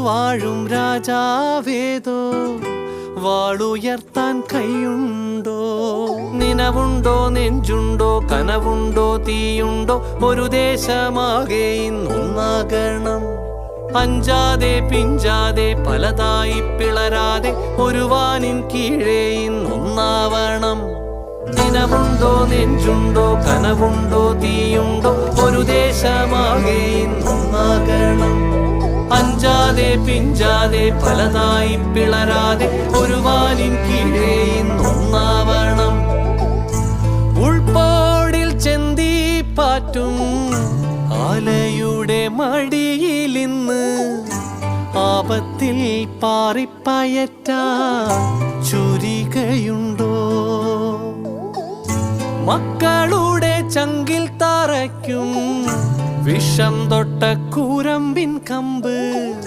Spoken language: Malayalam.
വാഴും രാജാവേതോ വാളുയർത്താൻ കൈയുണ്ടോ? നിനവുണ്ടോ, നെഞ്ചുണ്ടോ, കനവുണ്ടോ, തീയുണ്ടോ? ഒരു ദേശമാകെ ഇന്നൊന്നാകണം. അഞ്ചാതെ പിഞ്ചാതെ പലതായി പിളരാതെ ഒരു വാനിൻ കീഴേ ഇന്നൊന്നാവണം. നിനവുണ്ടോ, നെഞ്ചുണ്ടോ, കനവുണ്ടോ, തീയുണ്ടോ? ഒരു ദേശമാകെ ഇന്നൊന്നാകണം. അഞ്ചാതെ പിഞ്ചാതെ പലതായി പിളരാതെ ഒരു വാനിൻ കീഴേ ഇന്നൊന്നാവണം. ഉൾപ്പോടിൽ ചെന്തി പാറ്റും ആലയുടെ മടിയിലിന്ന് ആപത്തിൽ പാറിപ്പയറ്റാൻ ചുരികയുണ്ടോ? മക്കളുടെ ചങ്കിൽ തറയ്ക്കും വിഷം തൊട്ട കൂരമ്പിൻ കമ്പ്